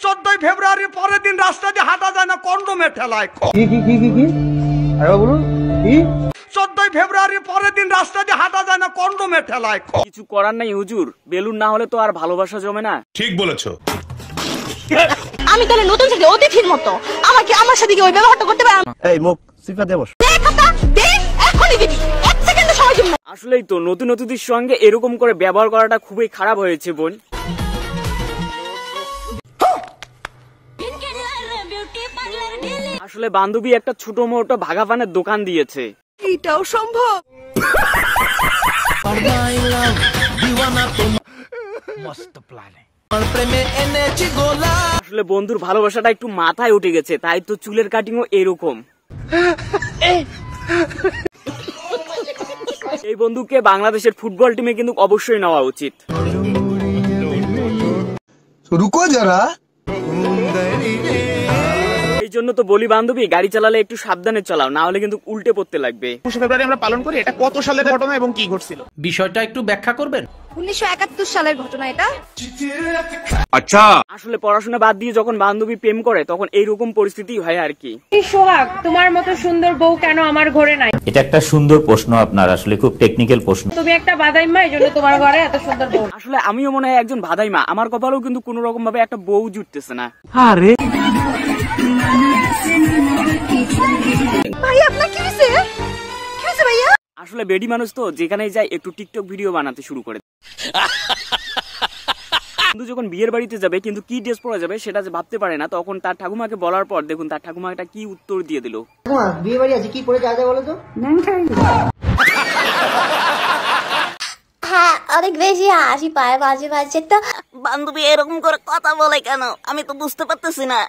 14ই ফেব্রুয়ারির পরের দিন রাস্তা দিয়ে হাঁটা যায় না, কন্ডোমে ঠেলায়। কি আরে বলুন কি? 14ই ফেব্রুয়ারির পরের দিন রাস্তা দিয়ে হাঁটা যায় না, কন্ডোমে ঠেলায়। কিছু করার নাই হুজুর, বেলুন না হলে তো আর ভালোবাসা জমে না। ঠিক বলেছো। আমি তাহলে নতুন ছেলে অতিথির মতো আমাকে আমার সাথে কি ওই ব্যবহারটা করতে পারে? এই মুখ সিফা দে বস। দেখ কথা দে, এখনই দিবি, 1 সেকেন্ড সময় দিব না। আসলেই তো নতুন অতিথির সঙ্গে এরকম করে ব্যবহার করাটা খুবই খারাপ হয়েছে বোন। আসলে বান্ধবী একটা ছোট মোটো ভাগাভানের দোকান দিয়েছে। এটাও সম্ভব? আসলে বন্ধুর ভালোবাসাটা একটু মাথায় উঠে গেছে, তাই তো চুলের কাটিংও এরকম। এই বন্ধুকে বাংলাদেশের ফুটবল টিমে কিন্তু অবশ্যই নেওয়া উচিত। রুকো যারা। এই জন্য তো বলি বান্ধবী, গাড়ি চালালে একটু সাবধানে চালাও, না হলে কিন্তু উল্টে পড়তে লাগবে। 21 ফেব্রুয়ারি আমরা পালন করি, এটা কত সালের ঘটনা এবং কি ঘটছিল? বিষয়টা একটু ব্যাখ্যা করবেন? 1971 সালের ঘটনা এটা। আচ্ছা, আসলে পড়াশোনা বাদ দিয়ে যখন বান্ধবী প্রেম করে তখন এইরকম পরিস্থিতি হয় আর কি। সোহাগ, তোমার মতো সুন্দর বউ কেন আমার ঘরে নাই? এটা একটা সুন্দর প্রশ্ন, আপনার আসলে খুব টেকনিক্যাল প্রশ্ন। তুমি একটা বাদাইমা, এই জন্য তোমার ঘরে এত সুন্দর বউ। আসলে আমিও মনে হয় একজন ভাদাইমা, আমার কপালেও কিন্তু কোন রকম ভাবে একটা বউ জুটতেছে না। আরে ভাই আপনার কি হইছে? কি হইছে ভাইয়া? আসলে বেডি মানুষ তো যেখানেই যায় একটু টিকটক ভিডিও বানাতে শুরু করে। কিন্তু যখন বিয়ের বাড়িতে যাবে কিন্তু কি ড্রেস পরা যাবে সেটা যে ভাবতে পারে না, তখন তার ঠাকুমাকে বলার পর দেখুন তার ঠাকুমা একটা কি উত্তর দিয়ে দিল। বিয়ে বাড়ি আছে কি পরে যাওয়া যায় বলো তো? হ্যাঁ, অনেক বেশি হাসি পায় মাঝে মাঝে। তো বান্ধবী এরকম করে কথা বলে কেন আমি তো বুঝতে পারতেছি না।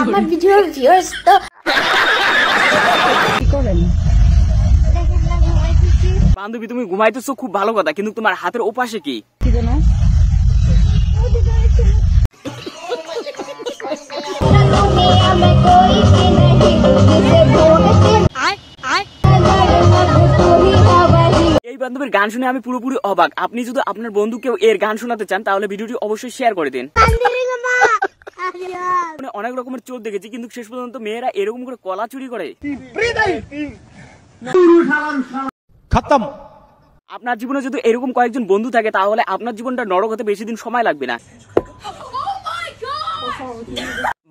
আমার ভিডিওর ভিউয়ার্স তো কি করেন? বান্ধবী তুমি ঘুমাইতেছো খুব ভালো কথা, কিন্তু তোমার হাতের ওপাশে কি? এই বান্ধবীর গান শুনে আমি পুরোপুরি অবাক। আপনি যদি আপনার বন্ধুকেও এর গান শোনাতে চান তাহলে ভিডিওটি অবশ্যই শেয়ার করে দিন। অনেক রকমের চোর দেখেছি, কিন্তু শেষ পর্যন্ত মেয়েরা এরকম করে কলা চুরি করে। খতম। আপনার জীবনে যদি এরকম কয়েকজন বন্ধু থাকে তাহলে আপনার জীবনটা নরক হতে বেশি দিন সময় লাগবে না।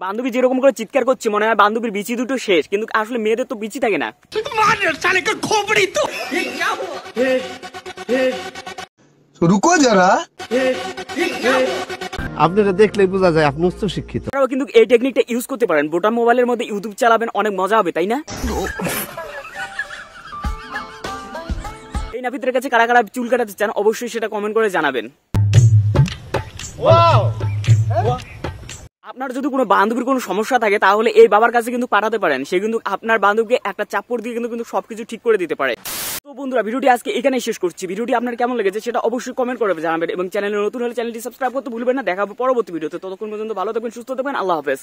বান্ধবী যেরকম করে চিৎকার করছে মনে হয় বান্ধবীর বিচি দুটো শেষ, কিন্তু আসলে মেয়েদের তো বিচি থাকে না। রুকো যারা। আপনারা দেখলেই বোঝা যায় আপনি উচ্চ শিক্ষিত। আপনারাও কিন্তু এই টেকনিকটা ইউজ করতে পারেন। বোটাম মোবাইলের মধ্যে ইউটিউব চালাবেন, অনেক মজা হবে, তাই না? এই নাপিতের কাছে কারা কারা চুল কাটাতে চান অবশ্যই সেটা কমেন্ট করে জানাবেন। আপনার যদি কোনো বান্ধবীর কোনো সমস্যা থাকে তাহলে এই বাবার কাছে কিন্তু পাঠাতে পারেন, সে কিন্তু আপনার বান্ধবীকে একটা চাপড় দিয়ে কিন্তু সবকিছু ঠিক করে দিতে পারে। তো বন্ধুরা ভিডিওটি আজকে এখানেই শেষ করছি। ভিডিওটি আপনার কেমন লেগেছে সেটা অবশ্যই কমেন্ট করে জানাবেন এবং চ্যানেলে নতুন হলে চ্যানেলটি সাবস্ক্রাইব করতে ভুলবেন না। দেখা হবে পরবর্তী ভিডিওতে। ততক্ষণ পর্যন্ত ভালো থাকবেন, সুস্থ থাকবেন। আল্লাহ হাফেজ।